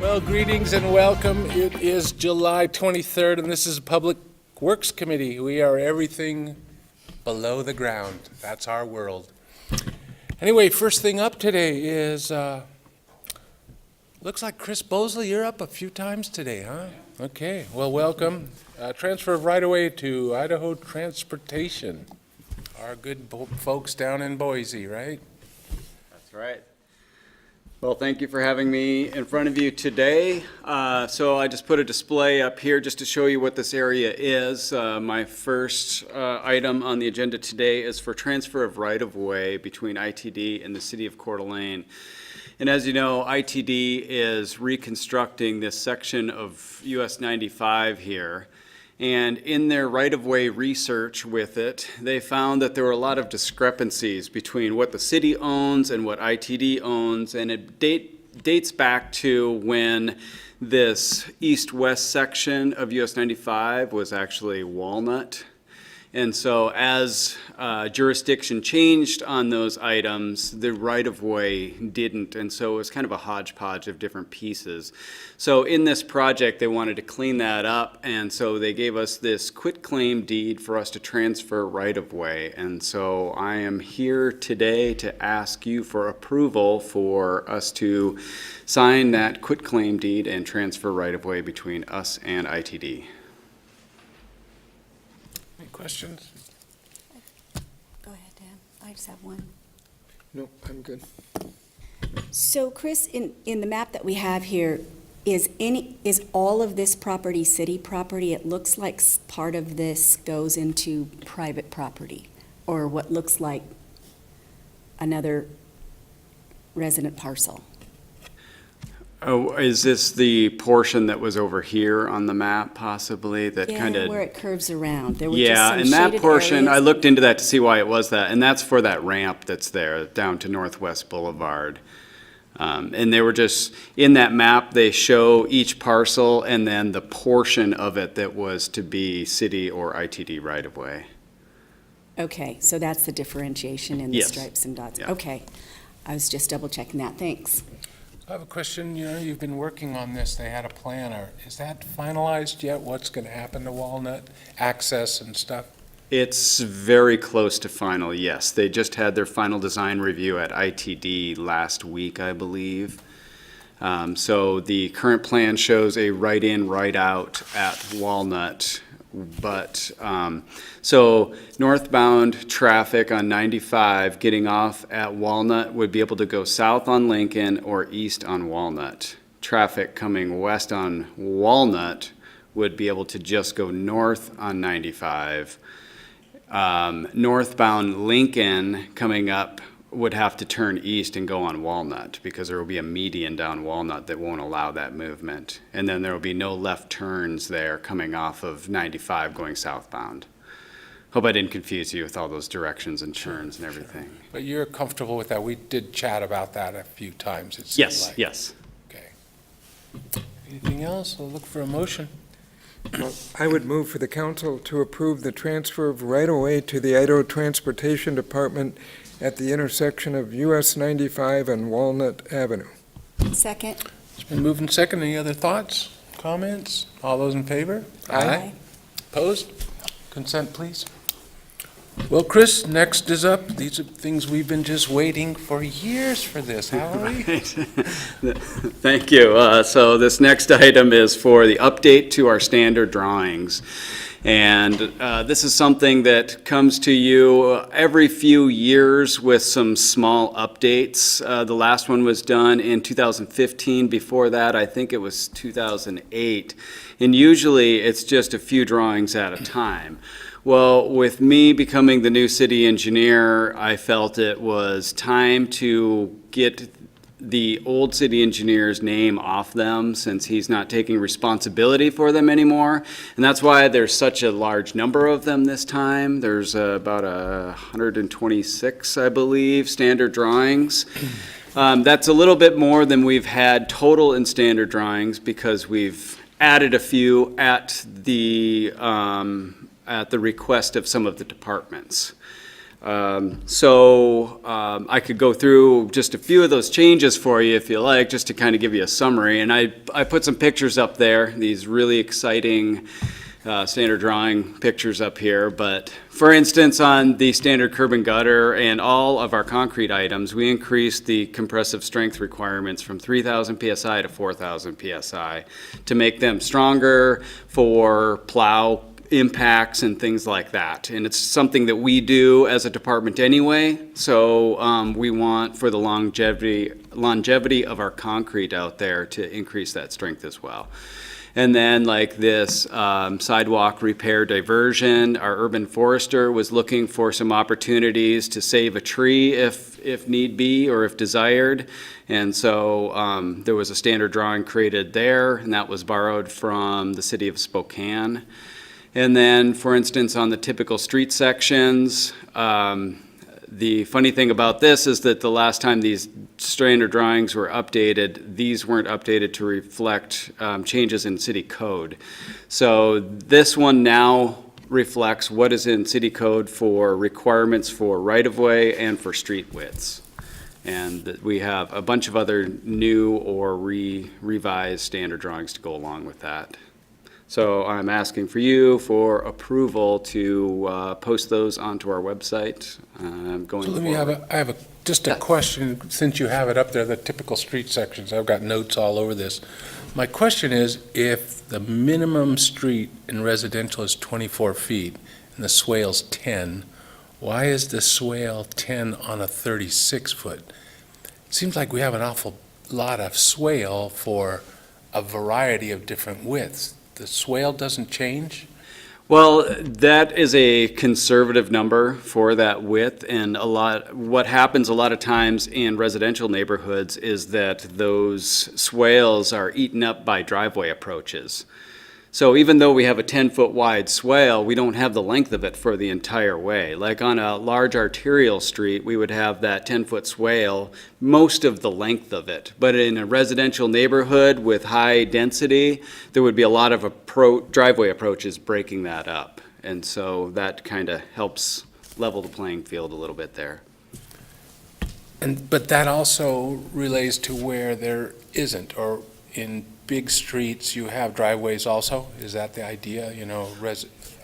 Well, greetings and welcome. It is July 23rd, and this is Public Works Committee. We are everything below the ground. That's our world. Anyway, first thing up today is, looks like Chris Bosley, you're up a few times today, huh? Okay, well, welcome. Transfer of right-of-way to Idaho Transportation. Our good folks down in Boise, right? That's right. Well, thank you for having me in front of you today. So I just put a display up here just to show you what this area is. My first item on the agenda today is for transfer of right-of-way between ITD and the city of Coeur d'Alene. And as you know, ITD is reconstructing this section of US 95 here. And in their right-of-way research with it, they found that there were a lot of discrepancies between what the city owns and what ITD owns, and it dates back to when this east-west section of US 95 was actually Walnut. And so as jurisdiction changed on those items, the right-of-way didn't, and so it was kind of a hodgepodge of different pieces. So in this project, they wanted to clean that up, and so they gave us this quitclaim deed for us to transfer right-of-way. And so I am here today to ask you for approval for us to sign that quitclaim deed and transfer right-of-way between us and ITD. Any questions? Go ahead, Dan. I just have one. No, I'm good. So Chris, in the map that we have here, is all of this property city property? It looks like part of this goes into private property, or what looks like another resident parcel. Oh, is this the portion that was over here on the map possibly that kind Yeah, of? where it curves around. There were Yeah, just some and that shaded portion, I areas. looked into that to see why it was that, and that's for that ramp that's there down to Northwest Boulevard. And they were just, in that map, they show each parcel and then the portion of it that was to be city or ITD right-of-way. Okay, so that's the differentiation in the Yes. stripes and dots. Yeah. Okay, I was just double checking that. Thanks. I have a question. You've been working on this. They had a plan. Is that finalized yet? What's going to happen to Walnut? Access and stuff? It's very close to final, yes. They just had their final design review at ITD last week, I believe. So the current plan shows a right-in, right-out at Walnut. But, so northbound traffic on 95 getting off at Walnut would be able to go south on Lincoln or east on Walnut. Traffic coming west on Walnut would be able to just go north on 95. Northbound Lincoln coming up would have to turn east and go on Walnut because there will be a median down Walnut that won't allow that movement. And then there will be no left turns there coming off of 95 going southbound. Hope I didn't confuse you with all those directions and turns and everything. But you're comfortable with that? We did chat about that a few times, it seemed Yes, like. yes. Okay. Anything else? I'll look for a motion. Well, I would move for the council to approve the transfer of right-of-way to the Idaho Transportation Department at the intersection of US 95 and Walnut Avenue. Second. It's been moved and second. Any other thoughts, comments? All those in favor? Aye. Opposed? Consent, please. Well, Chris, next is up. These are things we've been just waiting for years for this, haven't we? Thank you. So this next item is for the update to our standard drawings. And this is something that comes to you every few years with some small updates. The last one was done in 2015. Before that, I think it was 2008. And usually it's just a few drawings at a time. Well, with me becoming the new city engineer, I felt it was time to get the old city engineer's name off them since he's not taking responsibility for them anymore. And that's why there's such a large number of them this time. There's about 126, I believe, standard drawings. That's a little bit more than we've had total in standard drawings because we've added a few at the request of some of the departments. I could go through just a few of those changes for you if you like, just to kind of give you a summary. And I put some pictures up there, these really exciting standard drawing pictures up here. But for instance, on the standard curb and gutter and all of our concrete items, we increased the compressive strength requirements from 3,000 PSI to 4,000 PSI to make them stronger for plow impacts and things like that. And it's something that we do as a department anyway. So we want for the longevity of our concrete out there to increase that strength as well. And then like this sidewalk repair diversion, our urban forester was looking for some opportunities to save a tree if need be or if desired. And so there was a standard drawing created there, and that was borrowed from the city of Spokane. And then, for instance, on the typical street sections, the funny thing about this is that the last time these standard drawings were updated, these weren't updated to reflect changes in city code. So this one now reflects what is in city code for requirements for right-of-way and for street widths. And that we have a bunch of other new or revised standard drawings to go along with that. So I'm asking for you for approval to post those onto our website going So forward. I have just a question, since you have it up there, the typical street sections. I've got notes all over this. My question is, if the minimum street in residential is 24 feet and the swale's 10, why is the swale 10 on a 36-foot? Seems like we have an awful lot of swale for a variety of different widths. The swale doesn't change? Well, that is a conservative number for that width, and what happens a lot of times in residential neighborhoods is that those swales are eaten up by driveway approaches. So even though we have a 10-foot wide swale, we don't have the length of it for the entire way. Like on a large arterial street, we would have that 10-foot swale, most of the length of it. But in a residential neighborhood with high density, there would be a lot of driveway approaches breaking that up. And so that kind of helps level the playing field a little bit there. But that also relates to where there isn't, or in big streets, you have driveways also? Is that the idea,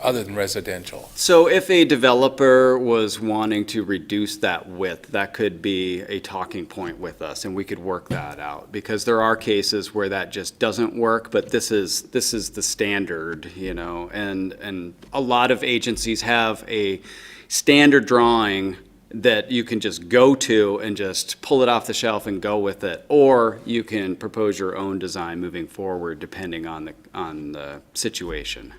other than residential? So if a developer was wanting to reduce that width, that could be a talking point with us, and we could work that out. Because there are cases where that just doesn't work, but this is the standard, and a lot of agencies have a standard drawing that you can just go to and just pull it off the shelf and go with it, or you can propose your own design moving forward depending on the situation.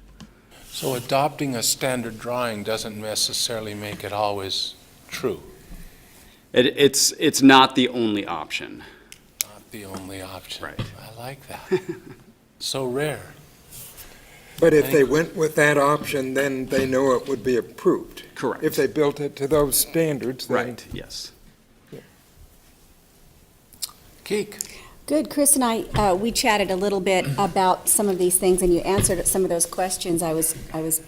So adopting a standard drawing doesn't necessarily make it always true, It's not the only option. not the only option. Right. I like that. So rare. But if they went with that option, then they know it would be approved. Correct. If they built it to those standards, then. Right, yes. Keek? Good. Chris and I, we chatted a little bit about some of these things, and you answered some of those questions. I was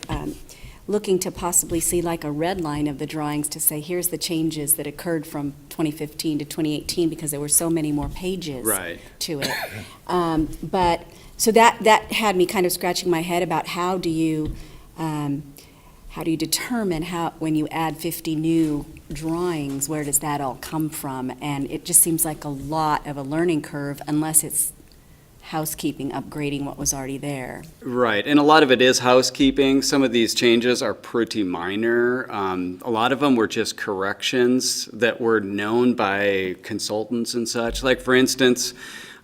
looking to possibly see like a red line of the drawings to say, here's the changes that occurred from 2015 to 2018, because there were so many more pages Right. to it. So that had me kind of scratching my head about how do you determine when you add 50 new drawings, where does that all come from? And it just seems like a lot of a learning curve unless it's housekeeping, upgrading what was already there. Right, and a lot of it is housekeeping. Some of these changes are pretty minor. A lot of them were just corrections that were known by consultants and such. Like for instance,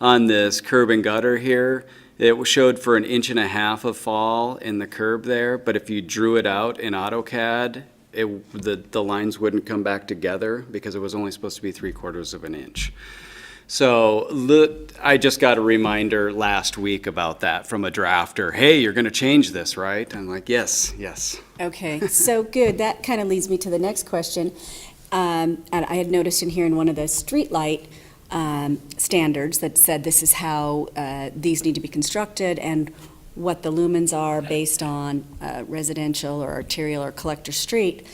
on this curb and gutter here, it showed for 1.5 inches of fall in the curb there, but if you drew it out in AutoCAD, the lines wouldn't come back together because it was only supposed to be 3/4 of an inch. So I just got a reminder last week about that from a drafter. Hey, you're going to change this, right? I'm like, yes. Okay, so good. That kind of leads me to the next question. And I had noticed in here in one of the streetlight standards that said this is how these need to be constructed and what the lumens are based on residential or arterial or collector street.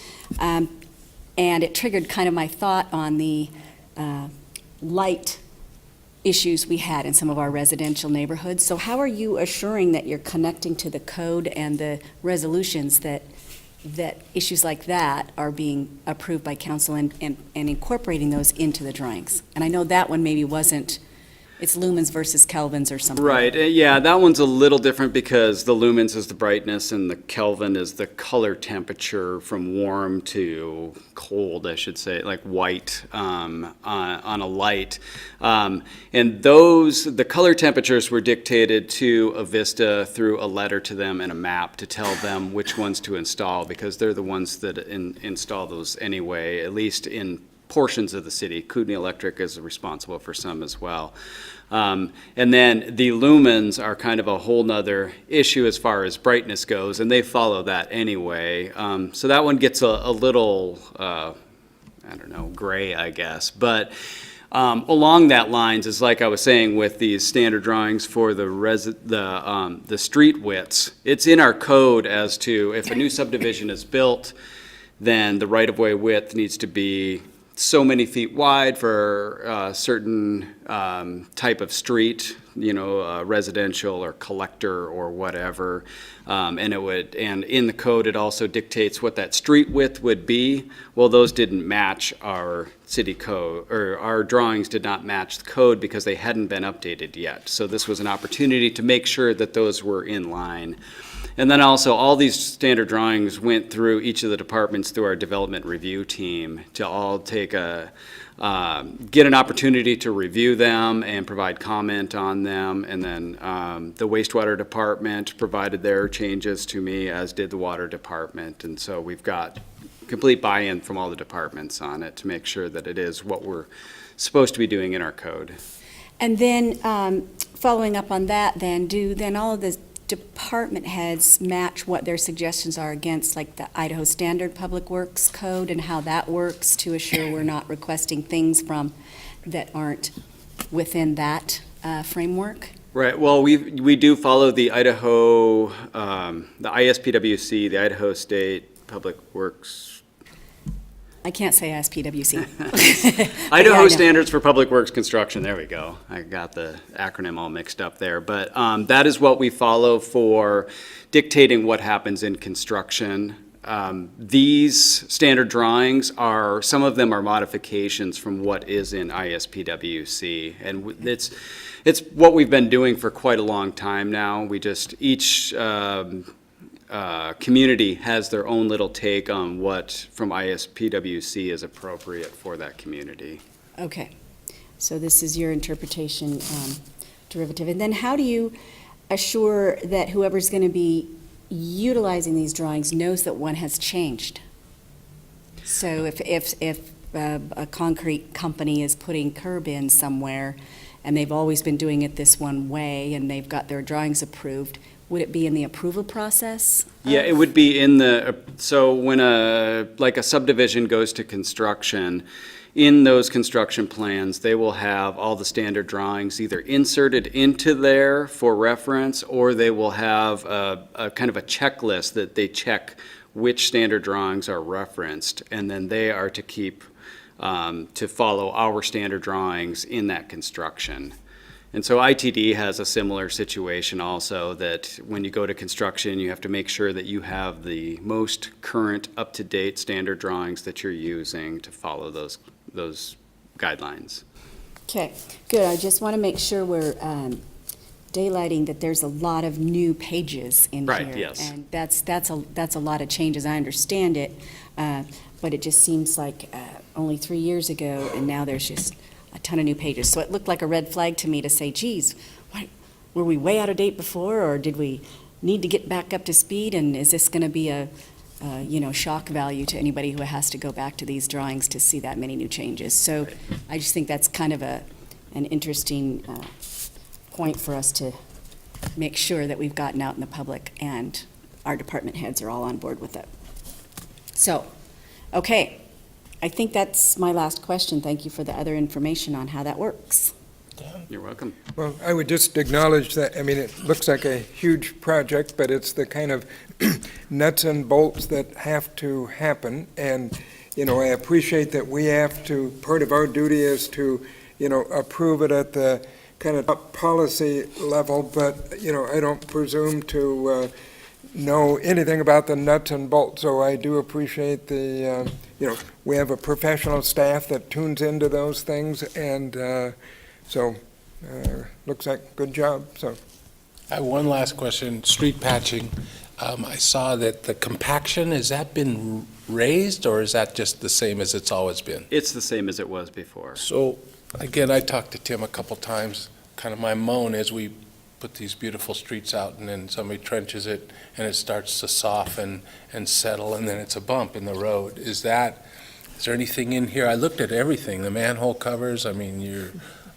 And it triggered kind of my thought on the light issues we had in some of our residential neighborhoods. So how are you assuring that you're connecting to the code and the resolutions that issues like that are being approved by council and incorporating those into the drawings? And I know that one maybe wasn't, it's lumens versus kelvins or something. Right, yeah, that one's a little different because the lumens is the brightness and the Kelvin is the color temperature from warm to cold, I should say, like white on a light. And the color temperatures were dictated to Avista through a letter to them and a map to tell them which ones to install, because they're the ones that install those anyway, at least in portions of the city. Kootenai Electric is responsible for some as well. And then the lumens are kind of a whole nother issue as far as brightness goes, and they follow that anyway. So that one gets a little, I don't know, gray, I guess. But along that lines is like I was saying with these standard drawings for the street widths. It's in our code as to if a new subdivision is built, then the right-of-way width needs to be so many feet wide for a certain type of street, residential or collector or whatever. And in the code, it also dictates what that street width would be. Well, those didn't match our city code, or our drawings did not match the code because they hadn't been updated yet. So this was an opportunity to make sure that those were in line. And then also, all these standard drawings went through each of the departments through our development review team to all take get an opportunity to review them and provide comment on them. And then the wastewater department provided their changes to me, as did the water department. And so we've got complete buy-in from all the departments on it to make sure that it is what we're supposed to be doing in our code. And then, following up on that, then all of the department heads match what their suggestions are against, like the Idaho Standard Public Works Code, and how that works to assure we're not requesting things that aren't within that framework? Right, well, we do follow the Idaho, the ISPWC, the Idaho State Public Works. I can't say SPWC. Idaho Standards for Public Works Construction, there we go. I got the acronym all mixed up there. But that is what we follow for dictating what happens in construction. These standard drawings some of them are modifications from what is in ISPWC. And it's what we've been doing for quite a long time now. Each community has their own little take on what from ISPWC is appropriate for that community. Okay, so this is your interpretation derivative. And then how do you assure that whoever's going to be utilizing these drawings knows that one has changed? So if a concrete company is putting curb in somewhere and they've always been doing it this one way and they've got their drawings approved, would it be in the approval process? Yeah, it would be in so when a subdivision goes to construction, in those construction plans, they will have all the standard drawings either inserted into there for reference, or they will have a kind of a checklist that they check which standard drawings are referenced, and then they are to keep, to follow our standard drawings in that construction. And so ITD has a similar situation also, that when you go to construction, you have to make sure that you have the most current, up-to-date standard drawings that you're using to follow those guidelines. Okay, good. I just want to make sure we're daylighting that there's a lot of new pages in here. Right, yes. And that's a lot of changes, I understand it, but it just seems like only 3 years ago, and now there's just a ton of new pages. So it looked like a red flag to me to say, geez, were we way out of date before, or did we need to get back up to speed? And is this going to be a shock value to anybody who has to go back to these drawings to see that many new changes? So I just think that's kind of an interesting point for us to make sure that we've gotten out in the public and our department heads are all on board with it. So, okay. I think that's my last question. Thank you for the other information on how that works. You're welcome. Well, I would just acknowledge that, it looks like a huge project, but it's the kind of nuts and bolts that have to happen. And I appreciate that we have to, part of our duty is to, approve it at the kind of top policy level, but, I don't presume to know anything about the nuts and bolts, so I do appreciate the, we have a professional staff that tunes into those things, and so, looks like good job, so. I have one last question, street patching. I saw that the compaction, has that been raised, or is that just the same as it's always been? It's the same as it was before. So, again, I talked to Tim a couple times, kind of my moan is we put these beautiful streets out and then somebody trenches it and it starts to soften and settle and then it's a bump in the road. Is there anything in here? I looked at everything, the manhole covers, I mean, you're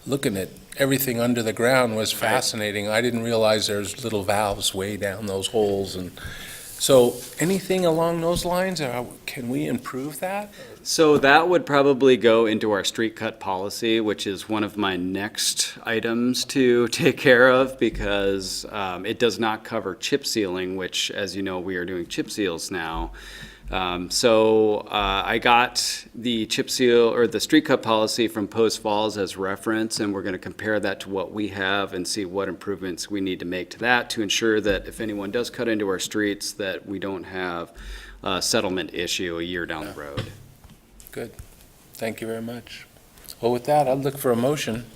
looking at everything under the ground was fascinating. I didn't realize there's little valves way down those holes. And so anything along those lines, can we improve that? So that would probably go into our street cut policy, which is one of my next items to take care of, because it does not cover chip sealing, which, as you know, we are doing chip seals now. I got the chip seal or the street cut policy from Post Falls as reference, and we're going to compare that to what we have and see what improvements we need to make to that to ensure that if anyone does cut into our streets, that we don't have a settlement issue a year down the road. Good. Thank you very much. Well, with that, I'd look for a motion.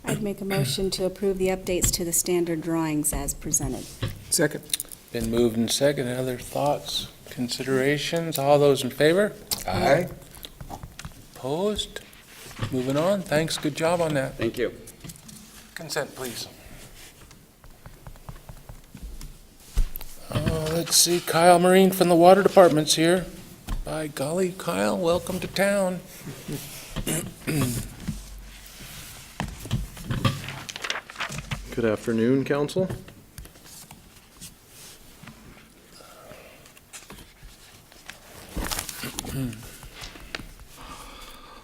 I'd make a motion to approve the updates to the standard drawings as presented. Second. Been moved and seconded. Other thoughts, considerations? All those in favor? Aye. Opposed? Moving on. Thanks. Good job on that. Thank you. Consent, please. Let's see, Kyle Marine from the Water Department's here. By golly, Kyle, welcome to town. Good afternoon, council.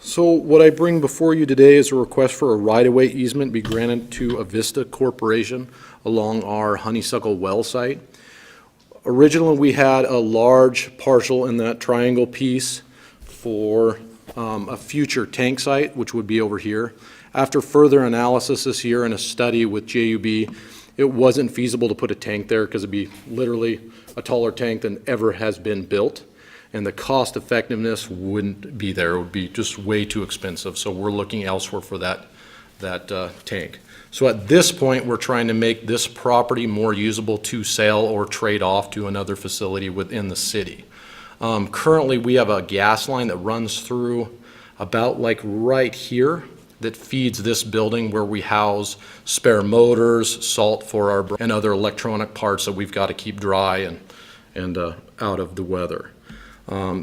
So what I bring before you today is a request for a right-of-way easement be granted to Avista Corporation along our Honeysuckle well site. Originally, we had a large parcel in that triangle piece for a future tank site, which would be over here. After further analysis this year and a study with JUB, it wasn't feasible to put a tank there because it'd be literally a taller tank than ever has been built. And the cost effectiveness wouldn't be there. It would be just way too expensive. So we're looking elsewhere for that tank. So at this point, we're trying to make this property more usable to sell or trade off to another facility within the city. Currently, we have a gas line that runs through about like right here that feeds this building where we house spare motors, salt for our, and other electronic parts that we've got to keep dry and out of the weather.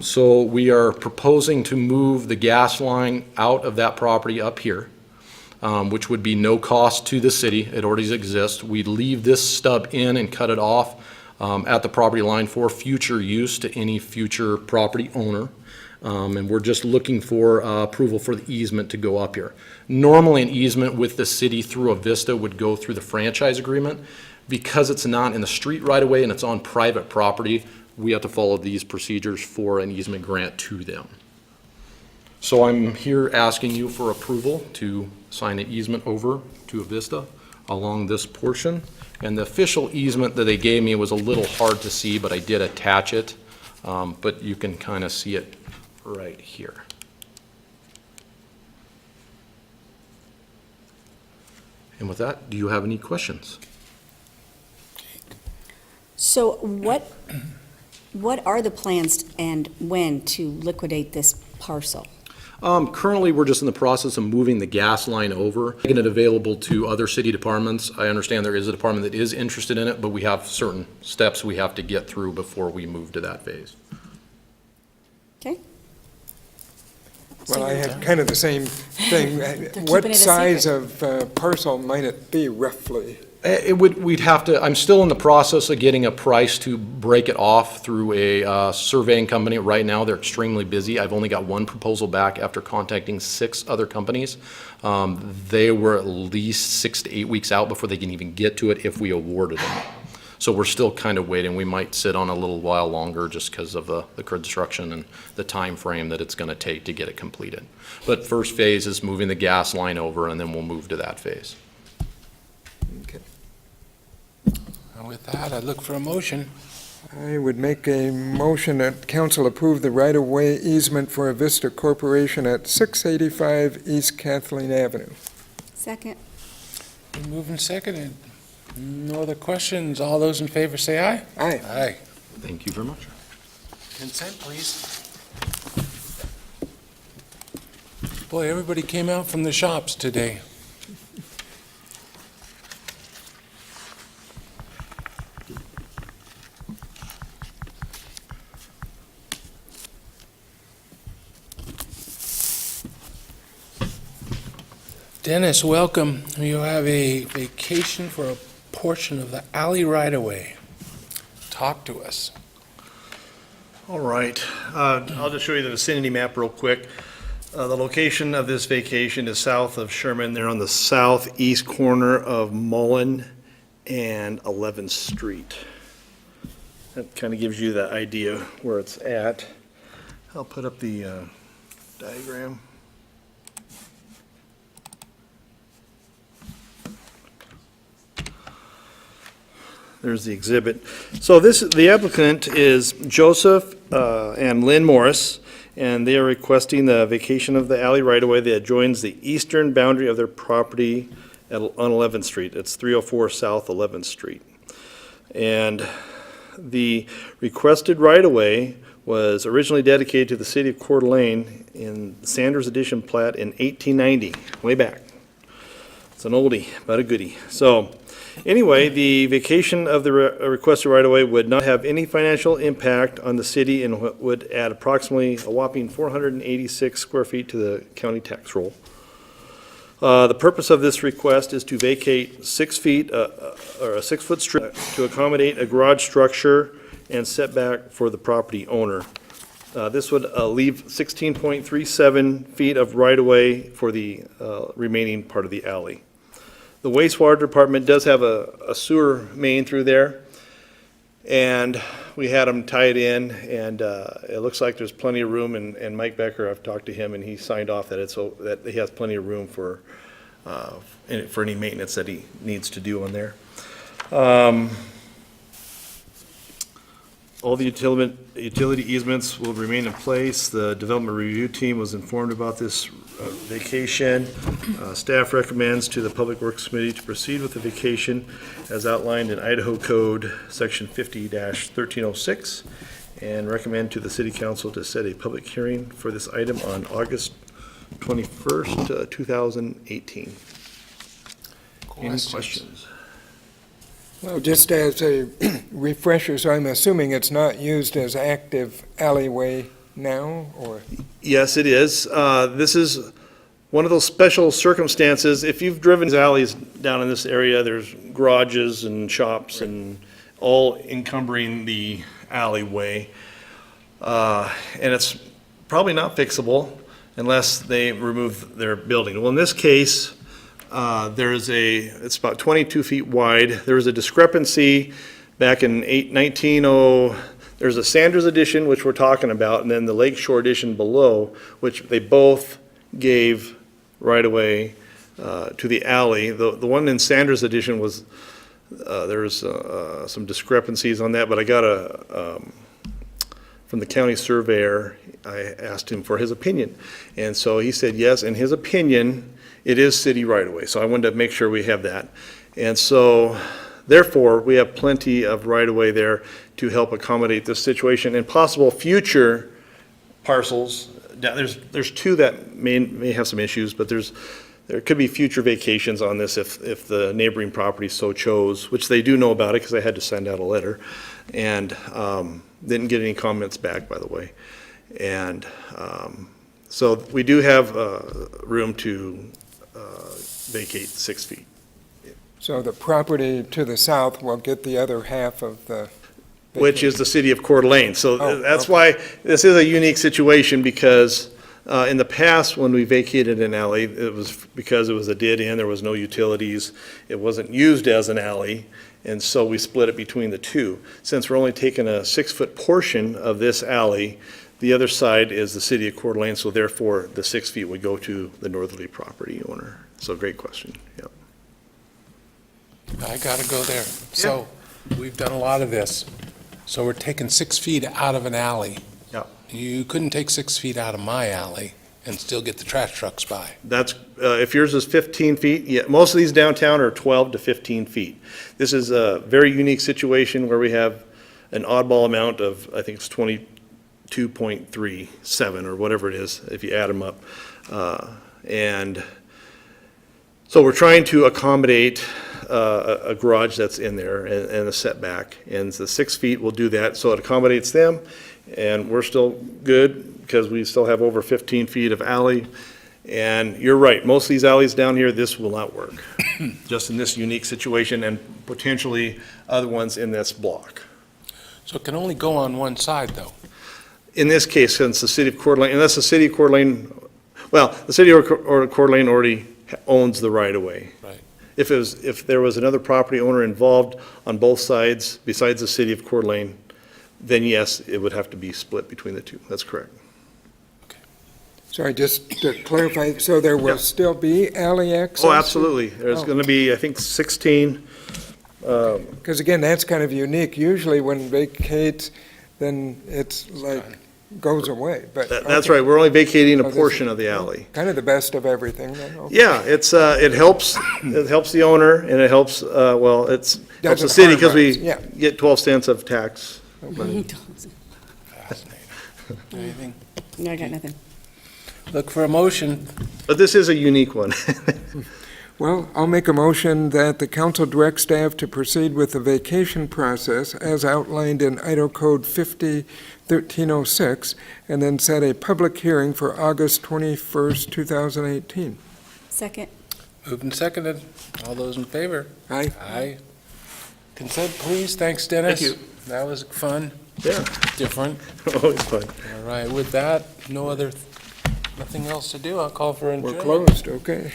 So we are proposing to move the gas line out of that property up here, which would be no cost to the city. It already exists. We'd leave this stub in and cut it off at the property line for future use to any future property owner. And we're just looking for approval for the easement to go up here. Normally, an easement with the city through Avista would go through the franchise agreement. Because it's not in the street right away and it's on private property, we have to follow these procedures for an easement grant to them. So I'm here asking you for approval to sign an easement over to Avista along this portion. And the official easement that they gave me was a little hard to see, but I did attach it. But you can kind of see it right here. And with that, do you have any questions? So what are the plans and when to liquidate this parcel? Currently, we're just in the process of moving the gas line over, making it available to other city departments. I understand there is a department that is interested in it, but we have certain steps we have to get through before we move to that phase. Okay? Well, I had kind of the same thing. keeping it What a size secret. of parcel might it be roughly? We'd have to, I'm still in the process of getting a price to break it off through a surveying company. Right now, they're extremely busy. I've only got one proposal back after contacting 6 other companies. They were at least 6 to 8 weeks out before they can even get to it if we awarded them. So we're still kind of waiting. We might sit on a little while longer just because of the construction and the time frame that it's going to take to get it completed. But first phase is moving the gas line over, and then we'll move to that phase. Okay. And with that, I look for a motion. I would make a motion that council approve the right-of-way easement for Avista Corporation at 685 East Kathleen Avenue. Second. Been moved and seconded. No other questions. All those in favor say aye. Aye. Aye. Thank you very much. Consent, please. Boy, everybody came out from the shops today. Dennis, welcome. You have a vacation for a portion of the alley right-of-way. Talk to us. All right, I'll just show you the vicinity map real quick. The location of this vacation is south of Sherman. They're on the southeast corner of Mullen and 11th Street. That kind of gives you the idea where it's at. I'll put up the diagram. There's the exhibit. So the applicant is Joseph and Lynn Morris, and they are requesting the vacation of the alley right-of-way that adjoins the eastern boundary of their property on 11th Street. It's 304 South 11th Street. And the requested right-of-way was originally dedicated to the city of Coeur d'Alene in Sanders Edition plat in 1890, way back. It's an oldie, but a goodie. So, anyway, the vacation of the requested right-of-way would not have any financial impact on the city and would add approximately a whopping 486 square feet to the county tax roll. The purpose of this request is to vacate 6 feet, or a 6-foot strip to accommodate a garage structure and setback for the property owner. This would leave 16.37 feet of right-of-way for the remaining part of the alley. The wastewater department does have a sewer main through there, and we had them tie it in, and it looks like there's plenty of room, and Mike Becker, I've talked to him, and he signed off that that he has plenty of room for any maintenance that he needs to do on there. All the utility easements will remain in place. The development review team was informed about this vacation. Staff recommends to the Public Works Committee to proceed with the vacation as outlined in Idaho Code Section 50-1306, and recommend to the City Council to set a public hearing for this item on August 21st, 2018. Any questions? Well, just as a refresher, so I'm assuming it's not used as active alleyway now, or? Yes, it is. This is one of those special circumstances. If you've driven these alleys down in this area, there's garages and shops and all encumbering the alleyway. And it's probably not fixable unless they remove their building. Well, in this case, it's about 22 feet wide. There was a discrepancy back in 1900. There's a Sanders edition, which we're talking about, and then the Lakeshore edition below, which they both gave right away to the alley. The one in Sanders edition was, there's some discrepancies on that, but I got from the county surveyor, I asked him for his opinion. And so he said, yes, in his opinion, it is city right away. So I wanted to make sure we have that. And so therefore, we have plenty of right of way there to help accommodate this situation and possible future parcels. There's 2 that may have some issues, but there could be future vacations on this if the neighboring property so chose, which they do know about it because I had to send out a letter, and didn't get any comments back, by the way. And so we do have room to vacate 6 feet. So the property to the south will get the other half of the. Which is the city of Coeur d'Alene. So Oh, that's okay. why this is a unique situation, because in the past, when we vacated an alley, it was because it was a dead end, there was no utilities, it wasn't used as an alley, And so we split it between the two. Since we're only taking a 6-foot portion of this alley, the other side is the city of Coeur d'Alene, so therefore the 6 feet would go to the northerly property owner. So great question, yep. I gotta go there. So, we've done a lot of this. So we're taking 6 feet out of an alley. Yeah. You couldn't take 6 feet out of my alley and still get the trash trucks by. That's, if yours is 15 feet, yeah, most of these downtown are 12 to 15 feet. This is a very unique situation where we have an oddball amount of, I think it's 22.37 or whatever it is, if you add them up. And so we're trying to accommodate a garage that's in there and a setback. And the 6 feet will do that, so it accommodates them. And we're still good because we still have over 15 feet of alley. And you're right, most of these alleys down here, this will not work. Just in this unique situation and potentially other ones in this block. So it can only go on one side, though. In this case, since the city of Coeur d'Alene, unless the city of Coeur d'Alene, well, the city of Coeur d'Alene already owns the right-of-way. Right. If there was another property owner involved on both sides, besides the city of Coeur d'Alene, then yes, it would have to be split between the two. That's correct. Sorry, just to clarify, so there will Yep. still be alley access? Oh, absolutely. There's Oh. going to be, I think, 16. Because again, that's kind of unique. Usually when vacates, then it's like, goes away, but. That's okay. right. We're only vacating Oh, a this portion is- of the alley. Kind of the best of everything, then. Okay. Yeah, it helps the owner and it helps, well, helps the Doesn't city harm because we us, yeah. get 12 cents of tax. Fascinating. Anything? No, I got nothing. Look for a motion. But this is a unique one. Well, I'll make a motion that the council direct staff to proceed with the vacation process as outlined in Idaho Code 50-1306, and then set a public hearing for August 21st, 2018. Second. Moved and seconded. All those in favor? Aye. Aye. Consent, please. Thanks, Dennis. Thank you. That was fun, Yeah, different. always fun. All right, with that, nothing else to do. I'll call for We're adjournment. closed, okay.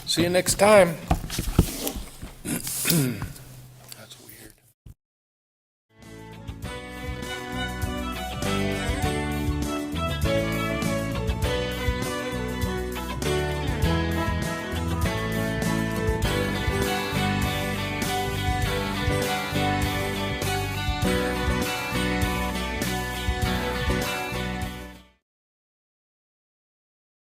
See you next time.